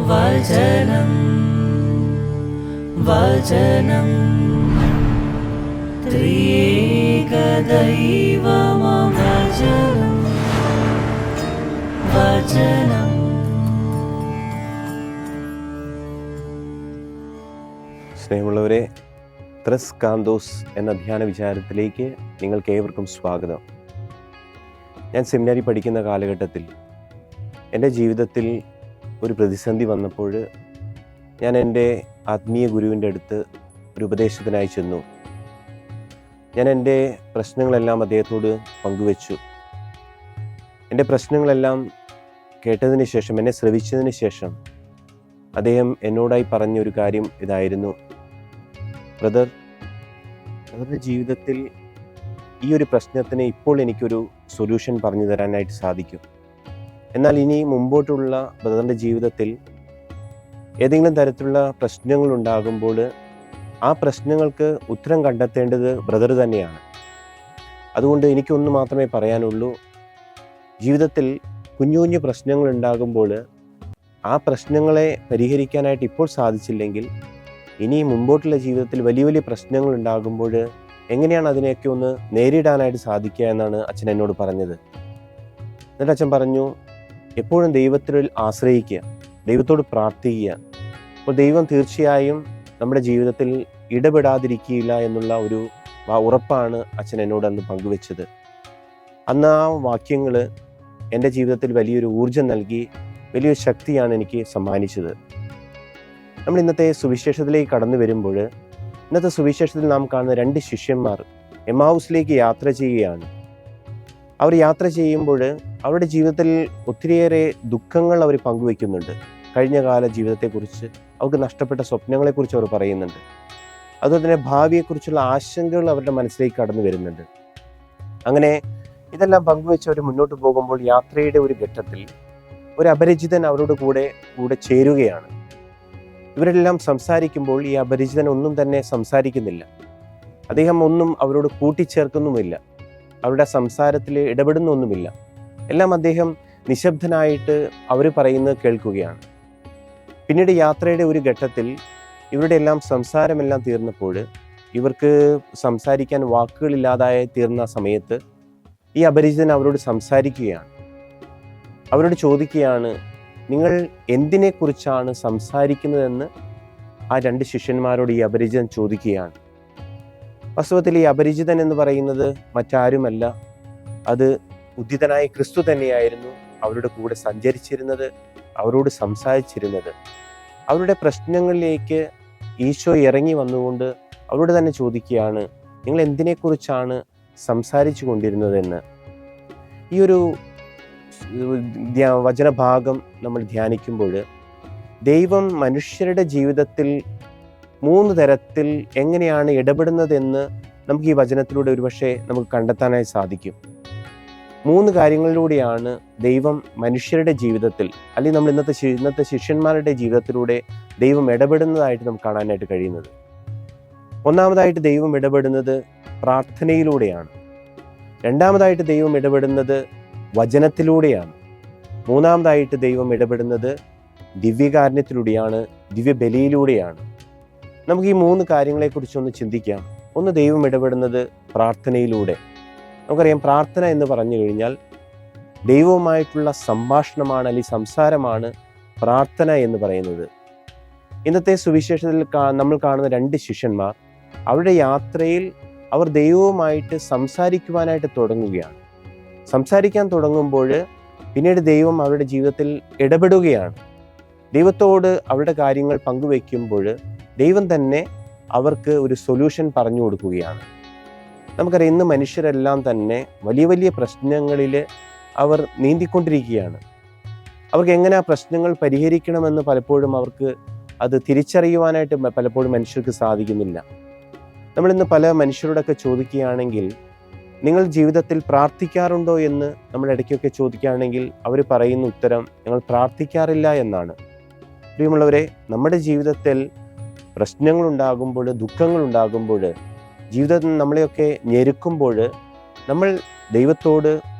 വചനം വചനം ത്രിയേക ദൈവമാം വചനം വചനം. സ്നേഹമുള്ളവരെ, ത്രസ് കാന്തോസ് എന്ന ധ്യാന വിചാരത്തിലേക്ക് നിങ്ങൾക്ക് ഏവർക്കും സ്വാഗതം. ഞാൻ സെമിനാരി പഠിക്കുന്ന കാലഘട്ടത്തിൽ എൻ്റെ ജീവിതത്തിൽ ഒരു പ്രതിസന്ധി വന്നപ്പോൾ ഞാൻ എൻ്റെ ആത്മീയ ഗുരുവിൻ്റെ അടുത്ത് ഒരു ഉപദേശത്തിനായി ചെന്നു. ഞാൻ എൻ്റെ പ്രശ്നങ്ങളെല്ലാം അദ്ദേഹത്തോട് പങ്കുവച്ചു. എൻ്റെ പ്രശ്നങ്ങളെല്ലാം കേട്ടതിന് ശേഷം, എന്നെ ശ്രവിച്ചതിന് ശേഷം അദ്ദേഹം എന്നോടായി പറഞ്ഞൊരു കാര്യം ഇതായിരുന്നു: ബ്രദറിൻ്റെ ജീവിതത്തിൽ ഈ ഒരു പ്രശ്നത്തിന് ഇപ്പോൾ എനിക്കൊരു സൊല്യൂഷൻ പറഞ്ഞു തരാനായിട്ട് സാധിക്കും. എന്നാൽ ഇനി മുമ്പോട്ടുള്ള ബ്രദറിൻ്റെ ജീവിതത്തിൽ ഏതെങ്കിലും തരത്തിലുള്ള പ്രശ്നങ്ങൾ ഉണ്ടാകുമ്പോൾ ആ പ്രശ്നങ്ങൾക്ക് ഉത്തരം കണ്ടെത്തേണ്ടത് ബ്രദർ തന്നെയാണ്. അതുകൊണ്ട് എനിക്കൊന്ന് മാത്രമേ പറയാനുള്ളൂ: ജീവിതത്തിൽ കുഞ്ഞു കുഞ്ഞു പ്രശ്നങ്ങൾ ഉണ്ടാകുമ്പോൾ ആ പ്രശ്നങ്ങളെ പരിഹരിക്കാനായിട്ട് ഇപ്പോൾ സാധിച്ചില്ലെങ്കിൽ ഇനി മുമ്പോട്ടുള്ള ജീവിതത്തിൽ വലിയ വലിയ പ്രശ്നങ്ങൾ ഉണ്ടാകുമ്പോൾ എങ്ങനെയാണ് അതിനെയൊക്കെ ഒന്ന് നേരിടാനായിട്ട് സാധിക്കുക എന്നാണ് അച്ഛൻ എന്നോട് പറഞ്ഞത്. എന്നിട്ട് അച്ഛൻ പറഞ്ഞു, എപ്പോഴും ദൈവത്തിൽ ആശ്രയിക്കുക, ദൈവത്തോട് പ്രാർത്ഥിക്കുക. അപ്പോൾ ദൈവം തീർച്ചയായും നമ്മുടെ ജീവിതത്തിൽ ഇടപെടാതിരിക്കുകയില്ല എന്നുള്ള ഒരു ഉറപ്പാണ് അച്ഛൻ എന്നോട് അന്ന് പങ്കുവെച്ചത്. അന്ന് ആ വാക്യങ്ങൾ എൻ്റെ ജീവിതത്തിൽ വലിയൊരു ഊർജം നൽകി, വലിയൊരു ശക്തിയാണ് എനിക്ക് സമ്മാനിച്ചത്. നമ്മൾ ഇന്നത്തെ സുവിശേഷത്തിലേക്ക് കടന്നു വരുമ്പോൾ, ഇന്നത്തെ സുവിശേഷത്തിൽ നാം കാണുന്ന 2 ശിഷ്യന്മാർ എമ്മാവുസിലേക്ക് യാത്ര ചെയ്യുകയാണ്. അവർ യാത്ര ചെയ്യുമ്പോൾ അവരുടെ ജീവിതത്തിൽ ഒത്തിരിയേറെ ദുഃഖങ്ങൾ അവർ പങ്കുവെക്കുന്നുണ്ട്. കഴിഞ്ഞ കാല ജീവിതത്തെക്കുറിച്ച്, അവർക്ക് നഷ്ടപ്പെട്ട സ്വപ്നങ്ങളെക്കുറിച്ച് അവർ പറയുന്നുണ്ട്. അതുപോലെ തന്നെ ഭാവിയെക്കുറിച്ചുള്ള ആശങ്കകൾ അവരുടെ മനസ്സിലേക്ക് കടന്നു വരുന്നുണ്ട്. അങ്ങനെ ഇതെല്ലാം പങ്കുവെച്ച് അവർ മുന്നോട്ട് പോകുമ്പോൾ യാത്രയുടെ ഒരു ഘട്ടത്തിൽ ഒരു അപരിചിതൻ അവരുടെ കൂടെ ചേരുകയാണ്. ഇവരെല്ലാം സംസാരിക്കുമ്പോൾ ഈ അപരിചിതൻ ഒന്നും തന്നെ സംസാരിക്കുന്നില്ല. അദ്ദേഹം ഒന്നും അവരോട് കൂട്ടിച്ചേർക്കുന്നുമില്ല, അവരുടെ സംസാരത്തിൽ ഇടപെടുന്നൊന്നുമില്ല. എല്ലാം അദ്ദേഹം നിശബ്ദനായിട്ട് അവർ പറയുന്നത് കേൾക്കുകയാണ്. പിന്നീട് യാത്രയുടെ ഒരു ഘട്ടത്തിൽ ഇവരുടെ എല്ലാം സംസാരമെല്ലാം തീർന്നപ്പോൾ, ഇവർക്ക് സംസാരിക്കാൻ വാക്കുകളില്ലാതായി തീർന്ന സമയത്ത് ഈ അപരിചിതൻ അവരോട് സംസാരിക്കുകയാണ്. അവരോട് ചോദിക്കുകയാണ്, നിങ്ങൾ എന്തിനെക്കുറിച്ചാണ് സംസാരിക്കുന്നതെന്ന് ആ 2 ശിഷ്യന്മാരോട് ഈ അപരിചിതൻ ചോദിക്കുകയാണ്. വാസ്തവത്തിൽ ഈ അപരിചിതൻ എന്ന് പറയുന്നത് മറ്റാരുമല്ല, അത് ഉദ്ധിതനായ ക്രിസ്തു തന്നെയായിരുന്നു. അവരുടെ കൂടെ സഞ്ചരിച്ചിരുന്നത്, അവരോട് സംസാരിച്ചിരുന്നത്. അവരുടെ പ്രശ്നങ്ങളിലേക്ക് ഈശോ ഇറങ്ങി വന്നുകൊണ്ട് അവരോട് തന്നെ ചോദിക്കുകയാണ്, നിങ്ങൾ എന്തിനെക്കുറിച്ചാണ് സംസാരിച്ചു കൊണ്ടിരുന്നതെന്ന്. ഈ ഒരു വചനഭാഗം നമ്മൾ ധ്യാനിക്കുമ്പോൾ ദൈവം മനുഷ്യരുടെ ജീവിതത്തിൽ 3 തരത്തിൽ എങ്ങനെയാണ് ഇടപെടുന്നതെന്ന് നമുക്ക് ഈ വചനത്തിലൂടെ ഒരുപക്ഷെ നമുക്ക് കണ്ടെത്താനായി സാധിക്കും. 3 കാര്യങ്ങളിലൂടെയാണ് ദൈവം മനുഷ്യരുടെ ജീവിതത്തിൽ, അല്ലെങ്കിൽ നമ്മൾ ഇന്നത്തെ ശിഷ്യന്മാരുടെ ജീവിതത്തിലൂടെ ദൈവം ഇടപെടുന്നതായിട്ട് നമുക്ക് കാണാനായിട്ട് കഴിയുന്നത്. ഒന്നാമതായിട്ട് ദൈവം ഇടപെടുന്നത് പ്രാർത്ഥനയിലൂടെയാണ്. രണ്ടാമതായിട്ട് ദൈവം ഇടപെടുന്നത് വചനത്തിലൂടെയാണ്. മൂന്നാമതായിട്ട് ദൈവം ഇടപെടുന്നത് ദിവ്യകാരുണ്യത്തിലൂടെയാണ്, ദിവ്യബലിയിലൂടെയാണ്. നമുക്ക് ഈ 3 കാര്യങ്ങളെക്കുറിച്ചൊന്ന് ചിന്തിക്കാം. ഒന്ന്, ദൈവം ഇടപെടുന്നത് പ്രാർത്ഥനയിലൂടെ. നമുക്കറിയാം, പ്രാർത്ഥന എന്ന് പറഞ്ഞു കഴിഞ്ഞാൽ ദൈവവുമായിട്ടുള്ള സംഭാഷണമാണ്, അല്ലെങ്കിൽ സംസാരമാണ് പ്രാർത്ഥന എന്ന് പറയുന്നത്. ഇന്നത്തെ സുവിശേഷത്തിൽ നമ്മൾ കാണുന്ന 2 ശിഷ്യന്മാർ അവരുടെ യാത്രയിൽ അവർ ദൈവവുമായിട്ട് സംസാരിക്കുവാനായിട്ട് തുടങ്ങുകയാണ്. സംസാരിക്കാൻ തുടങ്ങുമ്പോൾ പിന്നീട് ദൈവം അവരുടെ ജീവിതത്തിൽ ഇടപെടുകയാണ്. ദൈവത്തോട് അവരുടെ കാര്യങ്ങൾ പങ്കുവയ്ക്കുമ്പോൾ ദൈവം തന്നെ അവർക്ക് ഒരു സൊല്യൂഷൻ പറഞ്ഞു കൊടുക്കുകയാണ്. നമുക്കറിയാം, ഇന്ന് മനുഷ്യരെല്ലാം തന്നെ വലിയ വലിയ പ്രശ്നങ്ങളിൽ അവർ നീന്തിക്കൊണ്ടിരിക്കുകയാണ്. അവർക്ക് എങ്ങനെ ആ പ്രശ്നങ്ങൾ പരിഹരിക്കണമെന്ന് പലപ്പോഴും അവർക്ക് അത് തിരിച്ചറിയുവാനായിട്ട് പലപ്പോഴും മനുഷ്യർക്ക് സാധിക്കുന്നില്ല. നമ്മളിന്ന് പല മനുഷ്യരോടൊക്കെ ചോദിക്കുകയാണെങ്കിൽ, നിങ്ങൾ ജീവിതത്തിൽ പ്രാർത്ഥിക്കാറുണ്ടോ എന്ന് നമ്മൾ ഇടയ്ക്കൊക്കെ ചോദിക്കുകയാണെങ്കിൽ അവർ പറയുന്ന ഉത്തരം, ഞങ്ങൾ പ്രാർത്ഥിക്കാറില്ല എന്നാണ്. പ്രിയമുള്ളവരെ, നമ്മുടെ ജീവിതത്തിൽ പ്രശ്നങ്ങളുണ്ടാകുമ്പോൾ, ദുഃഖങ്ങളുണ്ടാകുമ്പോൾ, ജീവിതത്തിൽ നമ്മളെയൊക്കെ ഞെരുക്കുമ്പോൾ നമ്മൾ ദൈവത്തോട്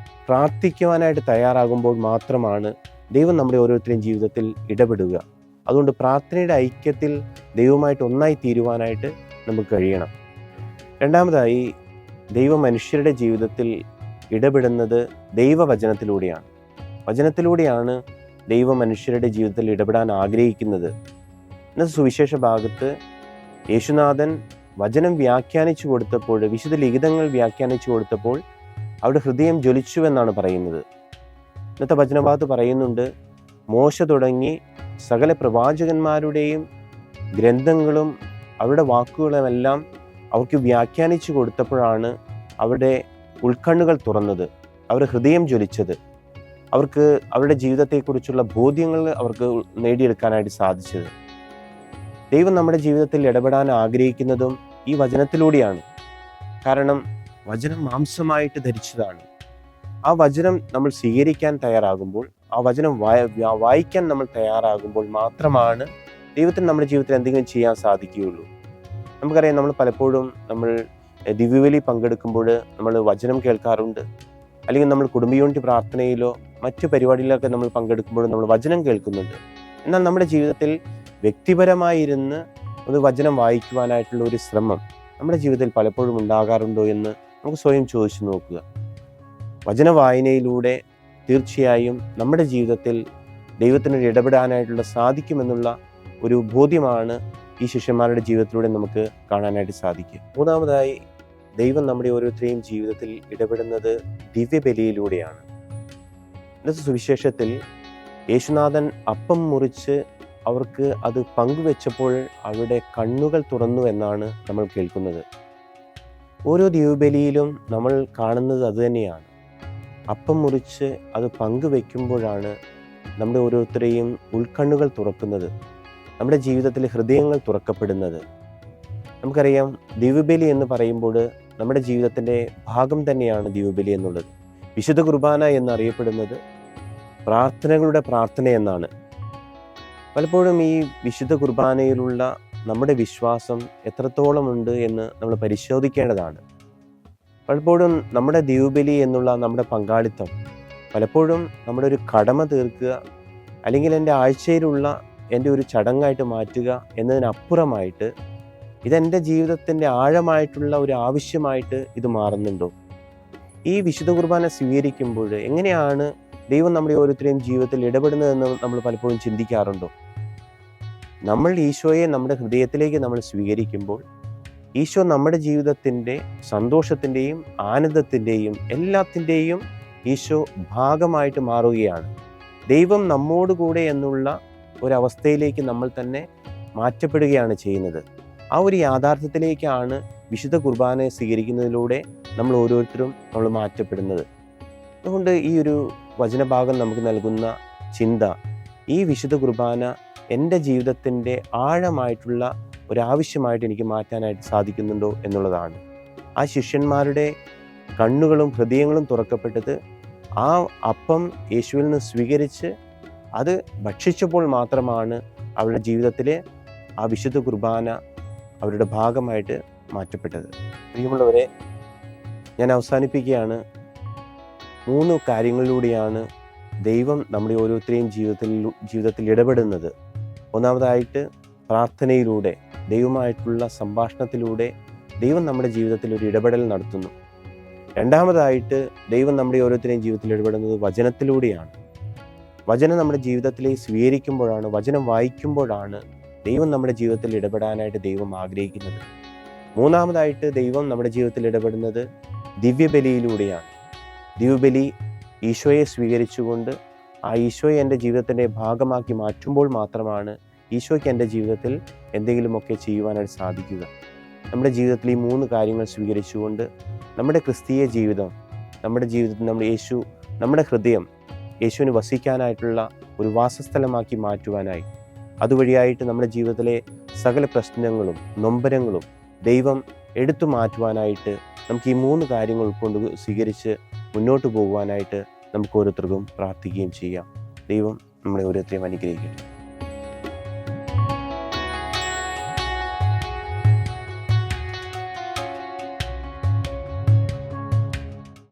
പ്രാർത്ഥിക്കുവാനായിട്ട് തയ്യാറാകുമ്പോൾ മാത്രമാണ് ദൈവം നമ്മുടെ ഓരോരുത്തരുടെയും ജീവിതത്തിൽ ഇടപെടുക. അതുകൊണ്ട് പ്രാർത്ഥനയുടെ ഐക്യത്തിൽ ദൈവമായിട്ട് ഒന്നായി തീരുവാനായിട്ട് നമുക്ക് കഴിയണം. രണ്ടാമതായി, ദൈവം മനുഷ്യരുടെ ജീവിതത്തിൽ ഇടപെടുന്നത് ദൈവവചനത്തിലൂടെയാണ്. വചനത്തിലൂടെയാണ് ദൈവം മനുഷ്യരുടെ ജീവിതത്തിൽ ഇടപെടാൻ ആഗ്രഹിക്കുന്നത്. ഇന്നത്തെ സുവിശേഷ ഭാഗത്ത് യേശുനാഥൻ വചനം വ്യാഖ്യാനിച്ചു കൊടുത്തപ്പോൾ, വിശുദ്ധ ലിഖിതങ്ങൾ വ്യാഖ്യാനിച്ചു കൊടുത്തപ്പോൾ അവിടെ ഹൃദയം ജ്വലിച്ചു എന്നാണ് പറയുന്നത്. ഇന്നത്തെ വചനഭാഗത്ത് പറയുന്നുണ്ട്, മോശ തുടങ്ങി സകല പ്രവാചകന്മാരുടെയും ഗ്രന്ഥങ്ങളും അവരുടെ വാക്കുകളുമെല്ലാം അവർക്ക് വ്യാഖ്യാനിച്ചു കൊടുത്തപ്പോഴാണ് അവരുടെ ഉൾക്കണ്ണുകൾ തുറന്നത്, അവരുടെ ഹൃദയം ജ്വലിച്ചത്, അവർക്ക് അവരുടെ ജീവിതത്തെക്കുറിച്ചുള്ള ബോധ്യങ്ങൾ അവർക്ക് നേടിയെടുക്കാനായിട്ട് സാധിച്ചത്. ദൈവം നമ്മുടെ ജീവിതത്തിൽ ഇടപെടാൻ ആഗ്രഹിക്കുന്നതും ഈ വചനത്തിലൂടെയാണ്. കാരണം വചനം മാംസമായിട്ട് ധരിച്ചതാണ്. ആ വചനം നമ്മൾ സ്വീകരിക്കാൻ തയ്യാറാകുമ്പോൾ, ആ വചനം വായിക്കാൻ നമ്മൾ തയ്യാറാകുമ്പോൾ മാത്രമാണ് ദൈവത്തിന് നമ്മുടെ ജീവിതത്തിൽ എന്തെങ്കിലും ചെയ്യാൻ സാധിക്കുകയുള്ളൂ. നമുക്കറിയാം, നമ്മൾ പലപ്പോഴും നമ്മൾ ദിവ്യബലി പങ്കെടുക്കുമ്പോൾ നമ്മൾ വചനം കേൾക്കാറുണ്ട്. അല്ലെങ്കിൽ നമ്മൾ കുടുംബ യൂണിറ്റ് പ്രാർത്ഥനയിലോ മറ്റു പരിപാടികളിലൊക്കെ നമ്മൾ പങ്കെടുക്കുമ്പോഴും നമ്മൾ വചനം കേൾക്കുന്നുണ്ട്. എന്നാൽ നമ്മുടെ ജീവിതത്തിൽ വ്യക്തിപരമായിരുന്ന് ഒരു വചനം വായിക്കുവാനായിട്ടുള്ള ഒരു ശ്രമം നമ്മുടെ ജീവിതത്തിൽ പലപ്പോഴും ഉണ്ടാകാറുണ്ടോ എന്ന് നമുക്ക് സ്വയം ചോദിച്ചു നോക്കുക. വചന വായനയിലൂടെ തീർച്ചയായും നമ്മുടെ ജീവിതത്തിൽ ദൈവത്തിന് ഇടപെടാനായിട്ടുള്ള സാധിക്കുമെന്നുള്ള ഒരു ബോധ്യമാണ് ഈ ശിഷ്യന്മാരുടെ ജീവിതത്തിലൂടെ നമുക്ക് കാണാനായിട്ട് സാധിക്കും. മൂന്നാമതായി, ദൈവം നമ്മുടെ ഓരോരുത്തരെയും ജീവിതത്തിൽ ഇടപെടുന്നത് ദിവ്യബലിയിലൂടെയാണ്. ഇന്നത്തെ സുവിശേഷത്തിൽ യേശുനാഥൻ അപ്പം മുറിച്ച് അവർക്ക് അത് പങ്കുവെച്ചപ്പോൾ അവരുടെ കണ്ണുകൾ തുറന്നു എന്നാണ് നമ്മൾ കേൾക്കുന്നത്. ഓരോ ദിവ്യബലിയിലും നമ്മൾ കാണുന്നത് അതുതന്നെയാണ്. അപ്പം മുറിച്ച് അത് പങ്കുവെക്കുമ്പോഴാണ് നമ്മുടെ ഓരോരുത്തരെയും ഉൾക്കണ്ണുകൾ തുറക്കുന്നത്, നമ്മുടെ ജീവിതത്തിലെ ഹൃദയങ്ങൾ തുറക്കപ്പെടുന്നത്. നമുക്കറിയാം, ദിവ്യബലി എന്ന് പറയുമ്പോൾ നമ്മുടെ ജീവിതത്തിൻ്റെ ഭാഗം തന്നെയാണ് ദിവ്യബലി എന്നുള്ളത്. വിശുദ്ധ കുർബാന എന്നറിയപ്പെടുന്നത് പ്രാർത്ഥനകളുടെ പ്രാർത്ഥന എന്നാണ്. പലപ്പോഴും ഈ വിശുദ്ധ കുർബാനയിലുള്ള നമ്മുടെ വിശ്വാസം എത്രത്തോളം ഉണ്ട് എന്ന് നമ്മൾ പരിശോധിക്കേണ്ടതാണ്. പലപ്പോഴും നമ്മുടെ ദിവ്യബലി എന്നുള്ള നമ്മുടെ പങ്കാളിത്തം പലപ്പോഴും നമ്മുടെ ഒരു കടമ തീർക്കുക, അല്ലെങ്കിൽ എൻ്റെ ആഴ്ചയിലുള്ള എൻ്റെ ഒരു ചടങ്ങായിട്ട് മാറ്റുക എന്നതിനപ്പുറമായിട്ട് ഇതെൻ്റെ ജീവിതത്തിൻ്റെ ആഴമായിട്ടുള്ള ഒരു ആവശ്യമായിട്ട് ഇത് മാറുന്നുണ്ടോ? ഈ വിശുദ്ധ കുർബാന സ്വീകരിക്കുമ്പോൾ എങ്ങനെയാണ് ദൈവം നമ്മുടെ ഓരോരുത്തരെയും ജീവിതത്തിൽ ഇടപെടുന്നതെന്ന് നമ്മൾ പലപ്പോഴും ചിന്തിക്കാറുണ്ടോ? നമ്മൾ ഈശോയെ നമ്മുടെ ഹൃദയത്തിലേക്ക് നമ്മൾ സ്വീകരിക്കുമ്പോൾ ഈശോ നമ്മുടെ ജീവിതത്തിൻ്റെ സന്തോഷത്തിൻ്റെയും ആനന്ദത്തിൻ്റെയും എല്ലാത്തിൻ്റെയും ഈശോ ഭാഗമായിട്ട് മാറുകയാണ്. ദൈവം നമ്മോടുകൂടെ എന്നുള്ള ഒരവസ്ഥയിലേക്ക് നമ്മൾ തന്നെ മാറ്റപ്പെടുകയാണ് ചെയ്യുന്നത്. ആ ഒരു യാഥാർത്ഥ്യത്തിലേക്കാണ് വിശുദ്ധ കുർബാനയെ സ്വീകരിക്കുന്നതിലൂടെ നമ്മൾ ഓരോരുത്തരും നമ്മൾ മാറ്റപ്പെടുന്നത്. അതുകൊണ്ട് ഈ ഒരു വചനഭാഗം നമുക്ക് നൽകുന്ന ചിന്ത, ഈ വിശുദ്ധ കുർബാന എൻ്റെ ജീവിതത്തിൻ്റെ ആഴമായിട്ടുള്ള ഒരാവശ്യമായിട്ട് എനിക്ക് മാറ്റാനായിട്ട് സാധിക്കുന്നുണ്ടോ എന്നുള്ളതാണ്. ആ ശിഷ്യന്മാരുടെ കണ്ണുകളും ഹൃദയങ്ങളും തുറക്കപ്പെട്ടത് ആ അപ്പം യേശുവിൽ നിന്ന് സ്വീകരിച്ച് അത് ഭക്ഷിച്ചപ്പോൾ മാത്രമാണ് അവരുടെ ജീവിതത്തിലെ ആ വിശുദ്ധ കുർബാന അവരുടെ ഭാഗമായിട്ട് മാറ്റപ്പെട്ടത്. പ്രിയമുള്ളവരെ, ഞാൻ അവസാനിപ്പിക്കുകയാണ്. 3 കാര്യങ്ങളിലൂടെയാണ് ദൈവം നമ്മുടെ ഓരോരുത്തരെയും ജീവിതത്തിൽ ഇടപെടുന്നത്. ഒന്നാമതായിട്ട് പ്രാർത്ഥനയിലൂടെ, ദൈവമായിട്ടുള്ള സംഭാഷണത്തിലൂടെ ദൈവം നമ്മുടെ ജീവിതത്തിൽ ഒരു ഇടപെടൽ നടത്തുന്നു. രണ്ടാമതായിട്ട് ദൈവം നമ്മുടെ ഓരോരുത്തരെയും ജീവിതത്തിൽ ഇടപെടുന്നത് വചനത്തിലൂടെയാണ്. വചനം നമ്മുടെ ജീവിതത്തിലേക്ക് സ്വീകരിക്കുമ്പോഴാണ്, വചനം വായിക്കുമ്പോഴാണ് ദൈവം നമ്മുടെ ജീവിതത്തിൽ ഇടപെടാനായിട്ട് ദൈവം ആഗ്രഹിക്കുന്നത്. മൂന്നാമതായിട്ട് ദൈവം നമ്മുടെ ജീവിതത്തിൽ ഇടപെടുന്നത് ദിവ്യബലിയിലൂടെയാണ്. ദിവ്യബലി ഈശോയെ സ്വീകരിച്ചുകൊണ്ട് ആ ഈശോയെ എൻ്റെ ജീവിതത്തിൻ്റെ ഭാഗമാക്കി മാറ്റുമ്പോൾ മാത്രമാണ് ഈശോയ്ക്ക് എൻ്റെ ജീവിതത്തിൽ എന്തെങ്കിലുമൊക്കെ ചെയ്യുവാനായിട്ട് സാധിക്കുക. നമ്മുടെ ജീവിതത്തിൽ ഈ 3 കാര്യങ്ങൾ സ്വീകരിച്ചുകൊണ്ട് നമ്മുടെ ക്രിസ്തീയ ജീവിതം, നമ്മുടെ ജീവിതത്തിൽ നമ്മുടെ ഹൃദയം യേശുവിന് വസിക്കാനായിട്ടുള്ള ഒരു വാസസ്ഥലമാക്കി മാറ്റുവാനായി, അതുവഴിയായിട്ട് നമ്മുടെ ജീവിതത്തിലെ സകല പ്രശ്നങ്ങളും നൊമ്പരങ്ങളും ദൈവം എടുത്തു മാറ്റുവാനായിട്ട് നമുക്ക് ഈ 3 കാര്യങ്ങൾ ഉൾക്കൊണ്ട് സ്വീകരിച്ച് മുന്നോട്ട് പോകുവാനായിട്ട് നമുക്ക് ഓരോരുത്തർക്കും പ്രാർത്ഥിക്കുകയും ചെയ്യാം. ദൈവം നമ്മളെ ഓരോരുത്തരെയും അനുഗ്രഹിക്കട്ടെ.